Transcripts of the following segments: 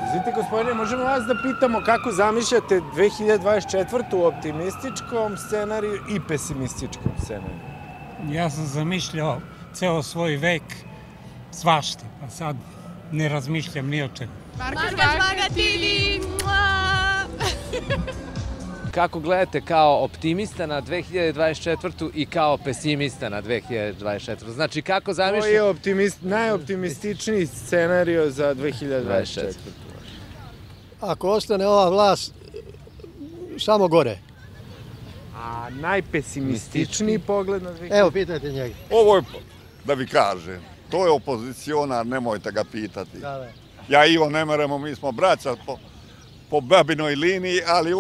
Izvite, gospodine, možemo vas da pitamo kako zamišljate 2024. u optimističkom scenariju i pesimističkom scenariju? Ja sam zamišljao ceo svoj vek svašta, a sad ne razmišljam ni o čemu. Marka Žvaga TV! Kako gledate kao optimista na 2024. i kao pesimista na 2024. Znači, kako zamišljate... Koji je najoptimističniji scenario za 2024. Ako ostane ova vlast, samo gore. A najpesimističniji pogled na 2024. Evo, pitajte njega. Ovo je, da vi kažem, to je opozicionar, nemojte ga pitati. Da. Ja i Ivo ne meremo, mi smo braća po babinoj liniji, ali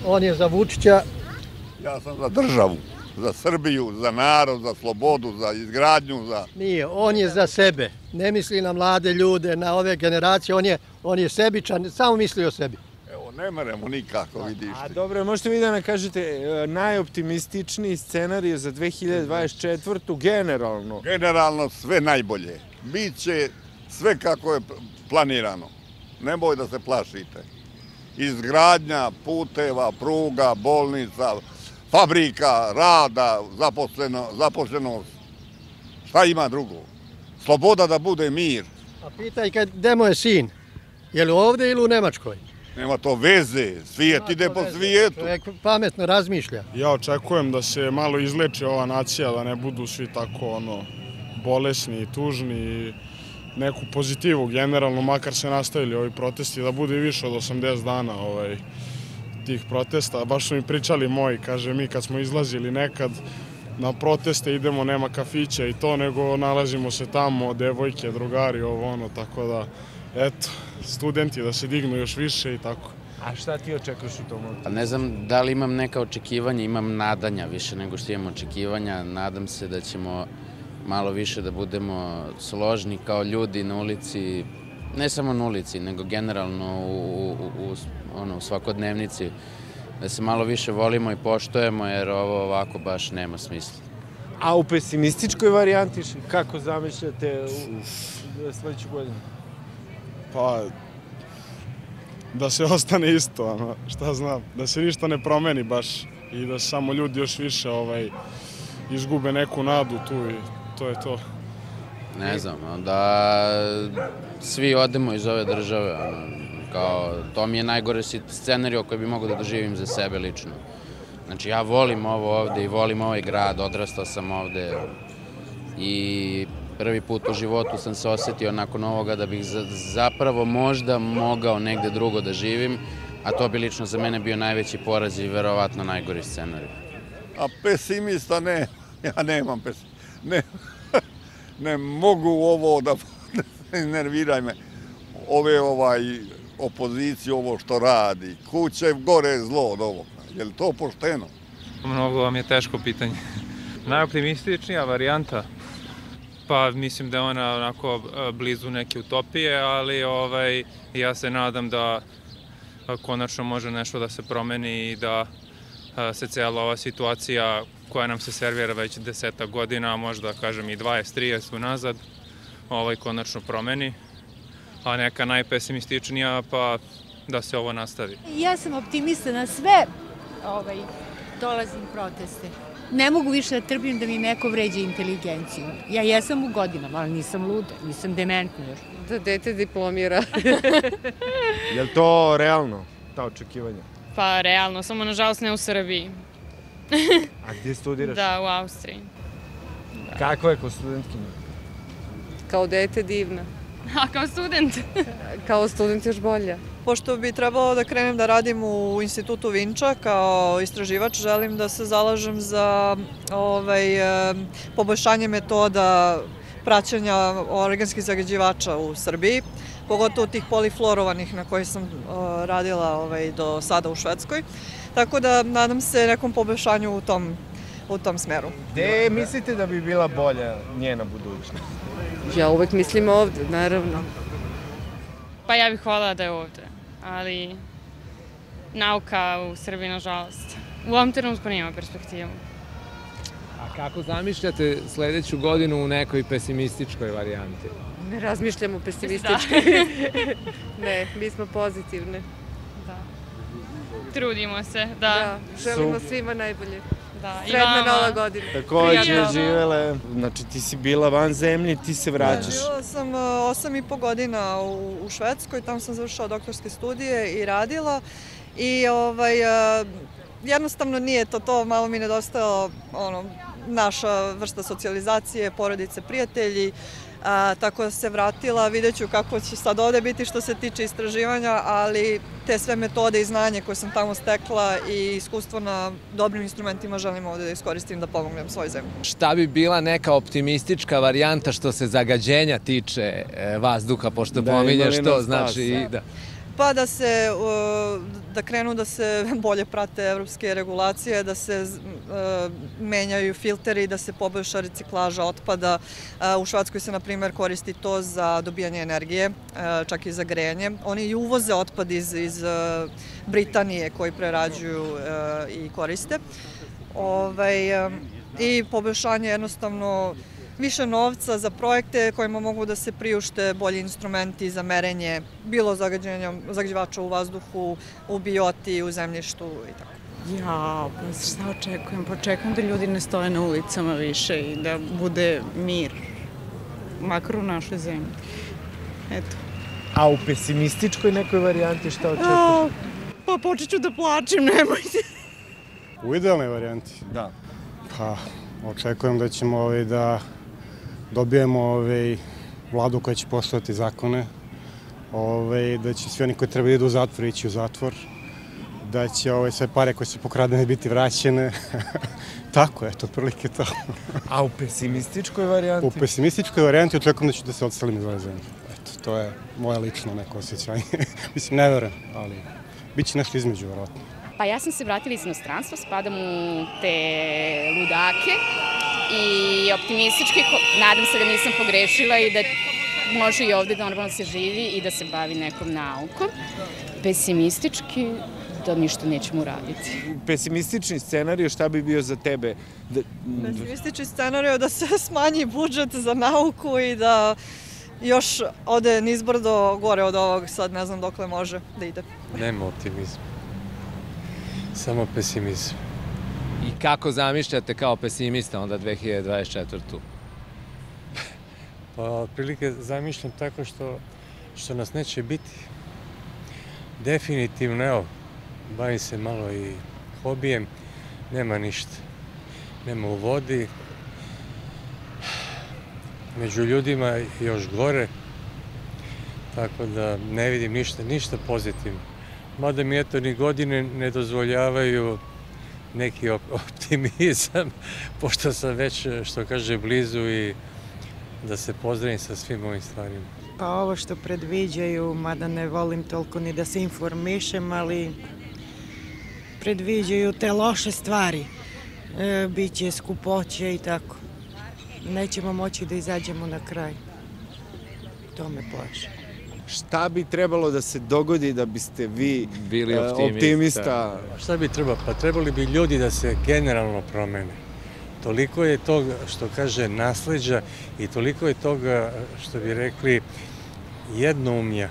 On je za Vučića. ja sam za državu, za Srbiju, za narod, za slobodu, za izgradnju, za... Nije, on je za sebe. Ne misli na mlade ljude, na ove generacije, on je sebičan, samo misli o sebi. Evo, ne meremo nikako, vidiš A ti. dobro, možete vi da me kažete najoptimističniji scenarij za 2024. generalno? Generalno sve najbolje. Biće sve kako je planirano. Nemoj da se plašite. Izgradnja puteva, pruga, bolnica, fabrika, rada, zaposlenost. Šta ima drugo? Sloboda da bude mir. A pitaj gde mu je sin? Je li ovde ili u Nemačkoj? Nema to veze, svijet ide po svijetu. Čovjek pametno razmišlja. Ja očekujem da se malo izleči ova nacija, da ne budu svi tako bolesni i tužni i neku pozitivu generalno, makar se nastavili ovi protesti, da bude i više od 80 dana tih protesta. Baš su mi pričali moji, kaže, mi kad smo izlazili nekad na proteste idemo, nema kafića i to, nego nalazimo se tamo, devojke, drugari, tako da, eto, studenti da se dignu još više i tako. A šta ti očekuješ u tom momentu? Pa ne znam da li imam neka očekivanja, imam nadanja više nego što imam očekivanja. Nadam se da ćemo malo više da budemo složni kao ljudi na ulici, ne samo na ulici, nego generalno u svakodnevnici, da se malo više volimo i poštujemo, jer ovo ovako baš nema smisla. A u pesimističkoj varijanti kako zamišljate sledeću godinu? Pa, da se ostane isto, šta znam, da se ništa ne promeni baš i da samo ljudi još više izgube neku nadu tu i to je to. Ne znam, da svi odemo iz ove države, to mi je najgore scenario koji bi mogao da doživim za sebe lično. Znači, ja volim ovo ovde i volim ovaj grad, odrastao sam ovde i prvi put u životu sam se osetio nakon ovoga da bih zapravo možda mogao negde drugo da živim, a to bi lično za mene bio najveći poraz i verovatno najgori scenarij. A pesimista ne, ja nemam pesimista. Ne mogu ovo da nerviraj me. Opoziciju, ovo što radi. Kuće gore zlo od ovoga. Je li to pošteno? Mnogo vam je teško pitanje. Najoptimističnija varijanta? Pa mislim da je ona onako blizu neke utopije, ali ja se nadam da konačno može nešto da se promeni i da se cijela ova situacija koja nam se servira već 10 godina, možda kažem i 20-30 unazad, konačno promeni. A neka najpesimističnija pa da se ovo nastavi. Ja sam optimista na sve dolazim proteste. Ne mogu više da trpim da mi neko vređa inteligenciju. Ja jesam u godinama, ali nisam luda, nisam dementna još. Da dete diplomira. Je li to realno, ta očekivanja? Pa realno, samo nažalost ne u Srbiji. A gdje studiraš? Da, u Austriji. Kakva je kao studentkinja? Kao dete divna. A kao student? Kao student još bolja. Pošto bi trebalo da krenem da radim u institutu Vinča kao istraživač, želim da se zalažem za poboljšanje metoda praćenja organskih zagađivača u Srbiji, pogotovo tih polifluorovanih na kojih sam radila do sada u Švedskoj. Tako da nadam se nekom poboljšanju u tom smeru. Gde mislite da bi bila bolja njena budućnost? Ja uvek mislim ovde, naravno. Pa ja bih voljela da je ovde, ali nauka u Srbiji, nažalost, u ovom trenutku nema perspektivu. A kako zamišljate sledeću godinu u nekoj pesimističkoj varijanti? Ne razmišljamo pesimistički. Ne, mi smo pozitivne. Da. Trudimo se, da. Želimo svima najbolje. Da, Sretna Nova godina. Takođe, živele. Znači, ti si bila van zemlje, ti se vraćaš. Živela sam 8,5 godina u Švedskoj, tamo sam završila doktorske studije i radila. I jednostavno nije to, malo mi nedostajalo naša vrsta socijalizacije, porodice, prijatelji, tako da se vratila. Vidjet ću kako će sad ovde biti što se tiče istraživanja, ali te sve metode i znanje koje sam tamo stekla i iskustvo na dobrim instrumentima želim ovde da iskoristim da pomognem svoj zemlji. Šta bi bila neka optimistička varijanta što se zagađenja tiče vazduha, pošto pominješ to, znači... Pa da krenu da se bolje prate evropske regulacije, da se menjaju filteri, da se poboljša reciklaža otpada. U Švedskoj se, na primer, koristi to za dobijanje energije, čak i za grejanje. Oni i uvoze otpad iz Britanije koji prerađuju i koriste. I poboljšanje jednostavno više novca za projekte kojima mogu da se priušte bolji instrumenti za merenje, bilo zagađivača u vazduhu, u bioti, u zemljištu i tako. Ja, pa šta očekujem? Pa očekujem da ljudi ne stoje na ulicama više i da bude mir, makar u našoj zemlji. Eto. A u pesimističkoj nekoj varijanti šta očekuješ? Pa počet ću da plačem, nemojte. U idealnoj varijanti? Da. Pa, očekujem da ćemo da dobijemo vladu koja će poštovati zakone, da će svi oni koji treba da idu u zatvor ići u zatvor, da će sve pare koje su pokradene biti vraćene. Tako, eto, otprilike to. A u pesimističkoj varijanti? U pesimističkoj varijanti očekujem da ću da se odselim iz ove zemlje. Eto, to je moje lično neko osjećanje. Mislim, ne verujem, ali bit će nešto između, verovatno. Pa ja sam se vratila iz inostranstva, spadam u te ludake i optimistički, nadam se da nisam pogrešila i da može i ovde normalno se živi i da se bavi nekom naukom. Pesimistički, da ništa nećemo uraditi. Pesimistični scenarij, šta bi bio za tebe? Pesimistični scenarij da se smanji budžet za nauku i da još ode nizbrdo gore od ovog, sad ne znam dokle može da ide. Nema optimizma. Samo pesimizam. I kako zamišljate kao pesimista onda 2024. Pa, otprilike zamišljam tako što nas neće biti. Definitivno, evo, bavim se malo i hobijem, nema ništa. Nema u vodi, među ljudima još gore, tako da ne vidim ništa pozitivno. Mada mi eto ni godine ne dozvoljavaju neki optimizam, pošto sam već, što kaže, blizu i da se pozdravim sa svim ovim stvarima. Pa ovo što predviđaju, mada ne volim toliko ni da se informišem, ali predviđaju te loše stvari. Biće skupoće i tako. Nećemo moći da izađemo na kraj. To me plaši. Šta bi trebalo da se dogodi da biste vi bili optimista? Šta bi trebalo? Pa trebali bi ljudi da se generalno promene. Toliko je toga, što kaže, nasleđa i toliko je toga, što bi rekli, jednoumlja.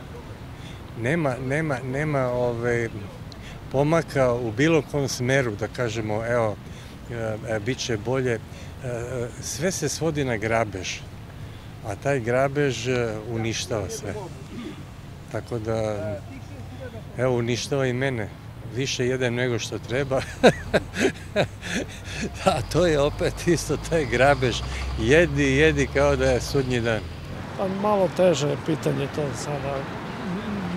Nema pomaka u bilo kom smeru, da kažemo, evo, bit će bolje. Sve se svodi na grabež, a taj grabež uništava sve. Tako da, evo, uništava i mene. Više jedem nego što treba. A to je opet isto taj grabež. Jedi kao da je sudnji dan. Pa malo teže je pitanje to sada.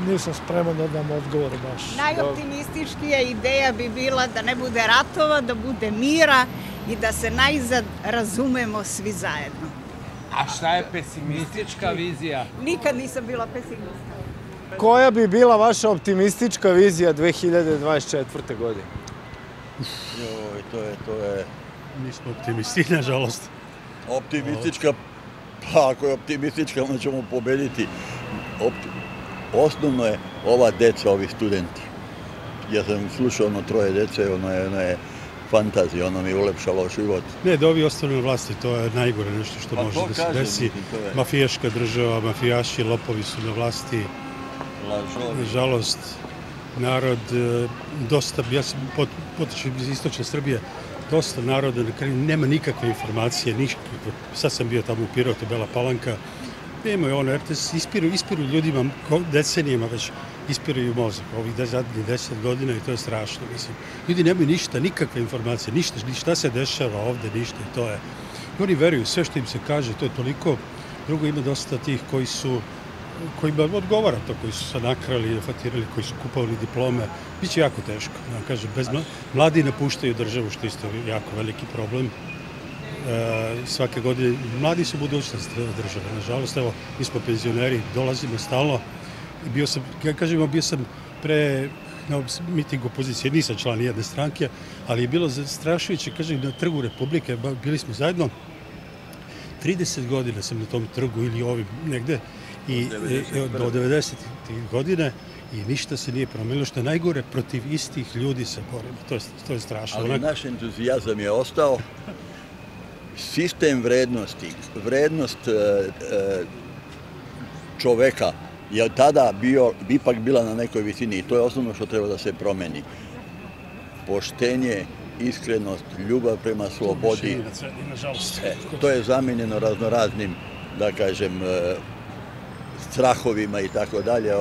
Nisam spreman da dam odgovor baš. Najoptimističkija ideja bi bila da ne bude ratova, da bude mira i da se najzad razumemo svi zajedno. A šta je pesimistička vizija? Nikad nisam bila pesimista. Koja bi bila vaša optimistička vizija 2024. godine? To je... Nismo optimisti, nažalost. Optimistička, pa ako je optimistička, onda ćemo pobediti. Osnovno je ova deca, ovi studenti. Ja sam slušao 3 dece, ono je fantazija, ono mi je ulepšalo život. Ne, da ovi ostanu na vlasti, to je najgore nešto što može da se desi. Mafijaška država, mafijaši, lopovi su na vlasti. Nažalost, narod, dosta, ja sam potičen iz istočne Srbije, dosta naroda na kraju nema nikakve informacije, nikakve. Sad sam bio tamo u Pirotu, Bela Palanka, nemaju ono, RTS, ispiru ljudima decenijama već, ispiraju mozak ovih zadnjih 10 godina i to je strašno, mislim. Ljudi nemaju ništa, nikakve informacije, ništa, šta se dešava ovde, ništa i to je. I oni veruju, sve što im se kaže, to je toliko. Drugo, ima dosta tih kojima odgovara to, koji su se nakrali, fatirali, koji su kupovali diplome. Biće jako teško, da vam kažem. Mladi napuštaju državu, što je isto jako veliki problem. Svake godine, mladi su budućnost države, nažalost, evo, mi smo penzioneri, dolazimo stalno. Bio sam pre na mitingu opozicije, nisam član nijedne stranke, ali je bilo zastrašujuće, kažem, na Trgu Republike, bili smo zajedno, 30 godina sam na tom trgu ili ovim negde, do 90. godine i ništa se nije promenilo, što je najgore, protiv istih ljudi se borimo, to je strašno. Ali naš entuzijazam je ostao, sistem vrednosti, vrednost čoveka je tada ipak bila na nekoj visini i to je osnovno što treba da se promeni. Poštenje, iskrenost, ljubav prema slobodi, to je zamenjeno raznoraznim, da kažem, strahovima i tako dalje,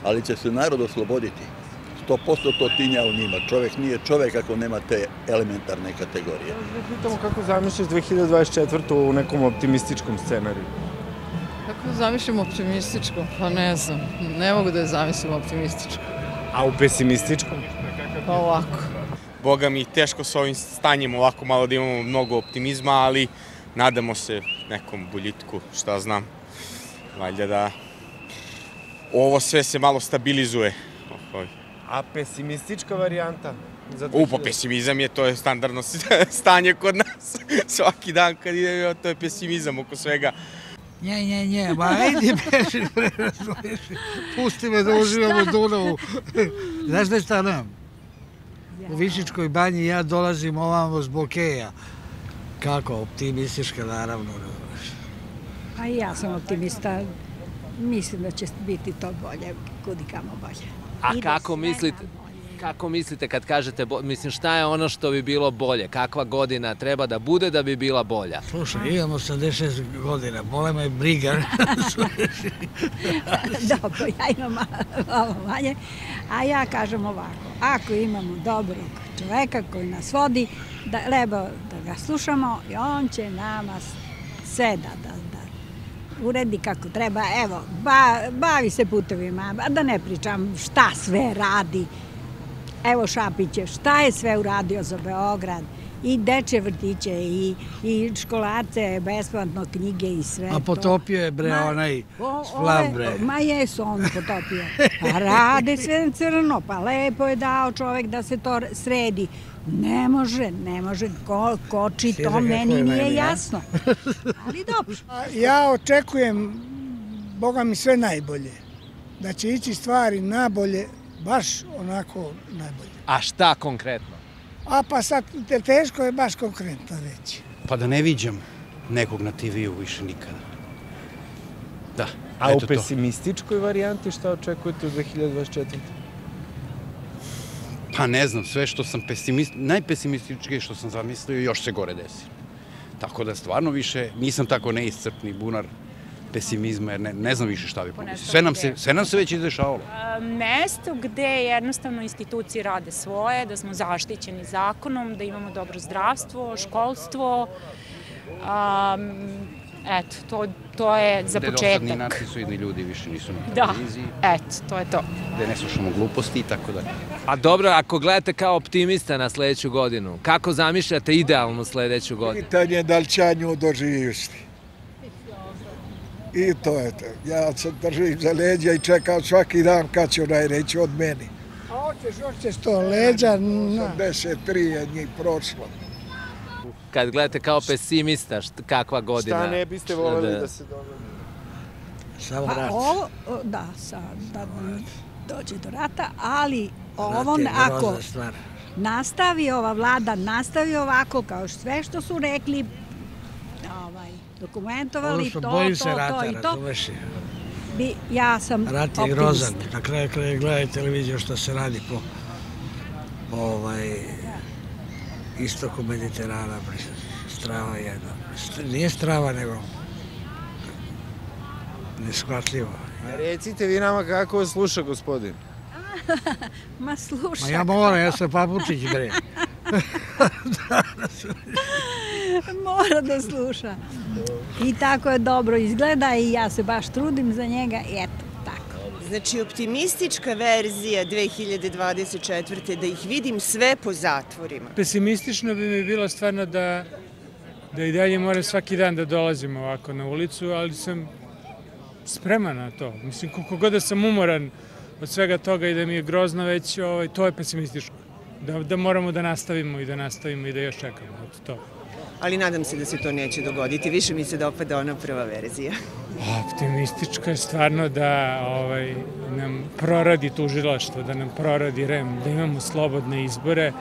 ali će se narod osloboditi. 100% to tinja u njima. Čovek nije čovek ako nema te elementarne kategorije. Pitamo kako zamišljaš 2024. u nekom optimističkom scenariju? Kako zamišljam optimističko? Pa ne znam. Ne mogu da je zamislim optimističko. A u pesimističkom? Pa ovako. Boga mi, teško s ovim stanjem ovako malo da imamo mnogo optimizma, ali nadamo se nekom boljitku, šta znam. Valjda da ovo sve se malo stabilizuje. A pesimistička varijanta? Pa pesimizam je, to je standardno stanje kod nas. Svaki dan kad ide, to je pesimizam oko svega. Nje, ma ajde beži, pusti me da uživam u Dunavu. Znaš da stanujem? U Višičkoj banji ja dolazim ovamo s Bokeja. Kako, optimistička, naravno. A ja sam optimista. Mislim da će biti to bolje, kudikamo bolje. A kako mislite kad kažete, mislim, šta je ono što bi bilo bolje? Kakva godina treba da bude da bi bila bolja? Slušaj, imam 86 godina, bole me briga. Dobro, ja imam malo manje, a ja kažem ovako, ako imamo dobrog čoveka koji nas vodi, treba da ga slušamo i on će nama sve da uredi kako treba. Evo, bavi se putevima, da ne pričam šta sve radi. Evo Šapiće, šta je sve uradio za Beograd, i dečje vrtiće, i školarce, besplatno knjige i sve to. A potopio je, bre, onaj splav, bre. Ma jesu on potopio. Pa rade sve crno, pa lepo je dao čovek da se to sredi. Ne može, koči, to meni nije jasno. Ali dobro. Ja očekujem, Boga mi, sve najbolje. Da će ići stvari nabolje, baš onako najbolje. A šta konkretno? A pa sad teško je baš konkretno reći. Pa da ne viđam nekog na TV-u više nikada. Da, a u pesimističkoj varijanti šta očekujete u 2024? Pa ne znam, sve što sam najpesimističkije što sam zamislio još se gore desi. Tako da stvarno više nisam tako neiscrpni bunar pesimizma, jer ne znam više šta bi pomislio. Sve nam se već izdešavalo. Mesto gde jednostavno institucije rade svoje, da smo zaštićeni zakonom, da imamo dobro zdravstvo, školstvo. Eto, to je za početak. Gde dosadni narcisoidni ljudi više nisu na televiziji. Da, eto, to je to. Gde ne slušamo gluposti i tako dalje. A dobro, ako gledate kao optimista na sledeću godinu, kako zamišljate idealnu sledeću godinu? Pitanje je da li će nju doživjeti. I to je to. Ja se držim za leđa i čekam svaki dan kad će onaj reći od meni. A hoćeš to leđa? 83 je njih prošlo. Kad gledate kao pesimista, kakva godina? Šta ne biste voljeli da se dogodi? Samo rat. Da, da dođe do rata, ali ovo nastavi ova vlada, nastavi ovako kao sve što su rekli, dokumentovali to, bojim se to rata, i to. razumeš je. Ja sam Rat je grozan. Na kraju gledaj televiziju što se radi po istoku Mediterana, strava jedna. Nije strava, nego neshvatljivo. Recite vi nama kako vas sluša gospodin. Ma sluša. Ma ja moram, ja sam papučić, bre. Mora da sluša. I tako je dobro izgleda i ja se baš trudim za njega i eto, tako. Znači, optimistička verzija 2024. da ih vidim sve po zatvorima. Pesimistično bi mi bilo stvarno da i dalje moram svaki dan da dolazim ovako na ulicu, ali sam spreman na to. Mislim, koliko god da sam umoran od svega toga i da mi je grozno već, to je pesimističko. Da moramo da nastavimo i da još čekamo. To. Ali nadam se da se to neće dogoditi. Više mi se dopada ona prva verzija. Optimistička je stvarno da nam proradi tužilaštvo, da nam proradi REM, da imamo slobodne izbore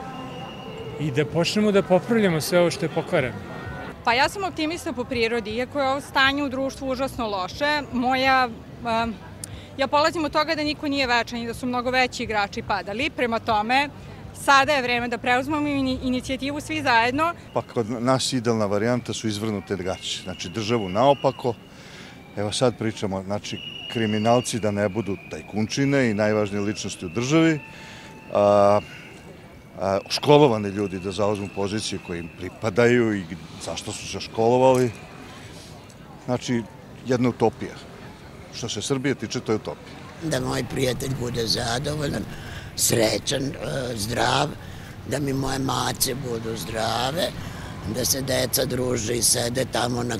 i da počnemo da popravljamo sve ovo što je pokvareno. Pa ja sam optimista po prirodi, iako je ovo stanje u društvu užasno loše. Ja polazim od toga da niko nije večan i da su mnogo veći igrači padali. Prema tome, sada je vreme da preuzmemo inicijativu svi zajedno. Pa kod nas idealna varijanta su izvrnute gaće. Znači državu naopako. Evo sad pričamo, znači kriminalci da ne budu tajkunčine i najvažnije ličnosti u državi. Školovani ljudi da zauzmu pozicije koje im pripadaju i zašto su se školovali. Znači, jedna utopija. Što se Srbije tiče, to je utopija. Da moj prijatelj bude zadovoljan, srećan, zdrav, da mi moje mace budu zdrave, da se deca druže i sede tamo na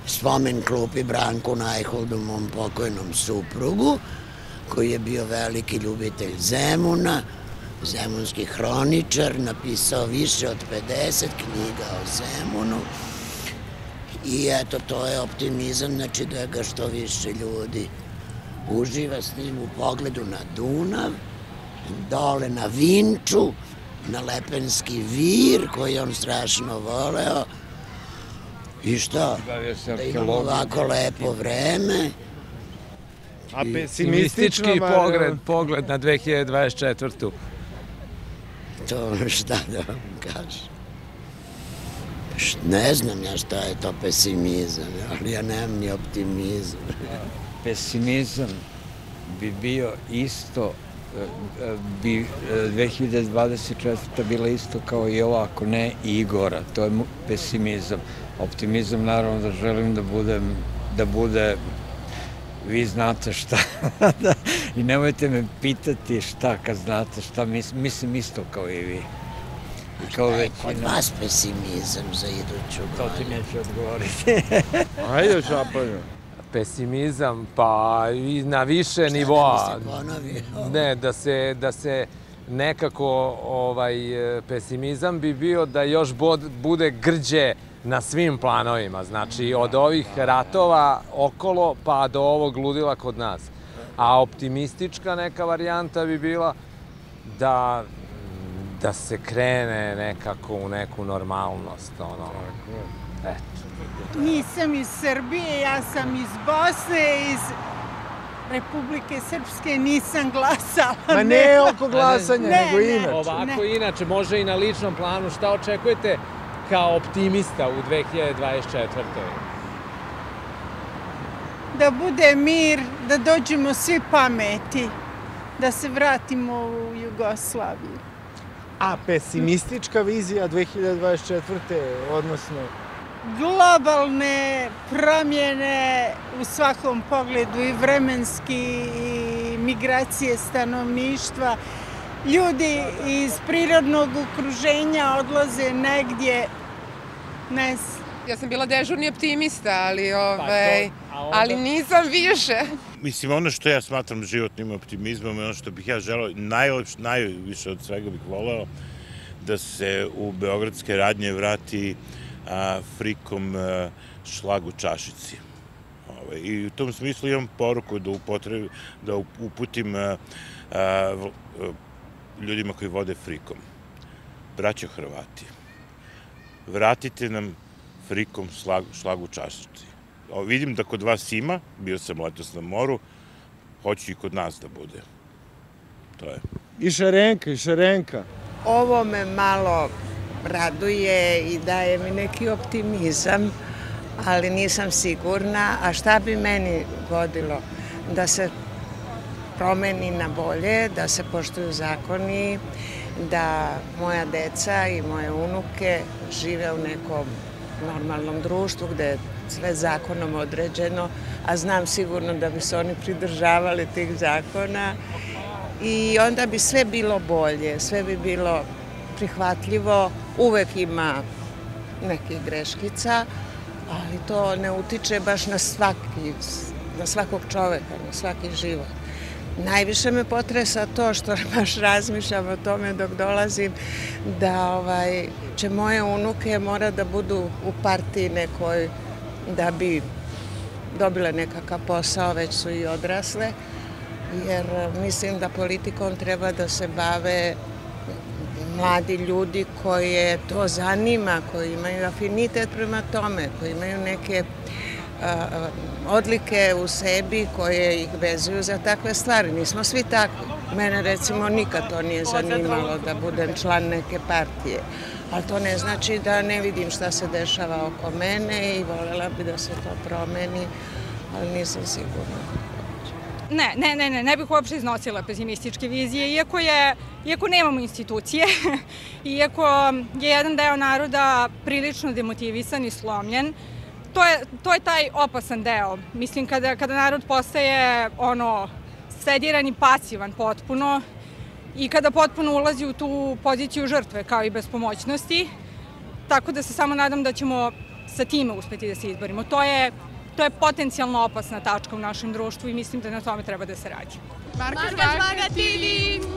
spomen klupi Branku Najholdu, mom pokojnom suprugu, koji je bio veliki ljubitelj Zemuna, zemunski hroničar, napisao više od 50 knjiga o Zemunu. I eto, to je optimizam, znači da ga što više ljudi uživa s njim u pogledu na Dunav, dole na Vinču, na Lepenski vir, koji on strašno voleo. I šta? Da imamo ovako lepo vreme. A pesimistički pogled na 2024. To šta da vam kažem. Ne znam ja šta je to pesimizam, ali ja nemam ni optimizam. Pesimizam bi bio isto, bi 2024. bila isto kao i ova, ako ne i gora. To je pesimizam. Optimizam naravno da želim da bude, vi znate šta, i nemojte me pitati šta kad znate šta, mislim isto kao i vi. Šta je kod vas pesimizam za iduću godinu? To ti neću odgovoriti. Ajde šapanje. Pesimizam, pa i na više nivoa. Šta da se ponovi? Ne, da se nekako pesimizam bi bio da još bude grđe na svim planovima. Znači, od ovih ratova okolo pa do ovog ludila kod nas. A optimistička neka varijanta bi bila da se krene nekako u neku normalnost, eto. Nisam iz Srbije, ja sam iz Bosne, iz Republike Srpske, nisam glasala. Ma ne oko glasanja, nego inače. Ovako inače, može i na ličnom planu. Šta očekujete kao optimista u 2024. Da bude mir, da dođemo svi pameti, da se vratimo u Jugoslaviju. A pesimistička vizija 2024. odnosno? Globalne promjene u svakom pogledu, i vremenski, i migracije stanovništva. Ljudi iz prirodnog okruženja odlaze negdje. Ja sam bila dežurni optimista, ali nisam više. Mislim, ono što ja smatram životnim optimizmom i ono što bih ja želeo, najviše od svega bih voleo, da se u beogradske radnje vrati frikom šlag u čašici. I u tom smislu imam poruku da uputim ljudima koji vode Frikom. Braćo Hrvati, vratite nam Frikom šlagu čašici. Vidim da kod vas ima, bio sam letos na moru, hoću i kod nas da bude. To je. I šarenka. Ovo me malo raduje i daje mi neki optimizam, ali nisam sigurna. A šta bi meni godilo? Da se promeni na bolje, da se poštuju zakoni, da moja deca i moje unuke žive u nekom normalnom društvu gde je sve zakonom određeno, a znam sigurno da bi se oni pridržavali tih zakona i onda bi sve bilo bolje, sve bi bilo prihvatljivo. Uvek ima nekih greškica, ali to ne utiče baš na svakog čoveka, na svaki život. Najviše me potresa to što baš razmišljam o tome dok dolazim da će moje unuke mora da budu u partiji nekoj da bi dobile nekakav posao, već su i odrasle, jer mislim da politikom treba da se bave mladi ljudi koje to zanima, koji imaju afinitet prema tome, koji imaju neke odlike u sebi koje ih vezuju za takve stvari. Nismo svi takvi. Mene recimo nikad to nije zanimalo da budem član neke partije. Ali to ne znači da ne vidim šta se dešava oko mene i voljela bi da se to promeni, ali nisam sigurna. Ne bih uopšte iznosila pesimističke vizije, iako nemamo institucije, iako je jedan deo naroda prilično demotivisan i slomljen. To je taj opasan deo. Mislim, kada narod postaje sediran i pasivan potpuno i kada potpuno ulazi u tu poziciju žrtve kao i bespomoćnosti, tako da se samo nadam da ćemo sa time uspeti da se izborimo. To je potencijalno opasna tačka u našem društvu i mislim da na tome treba da se radi. Marka Žvaga TV!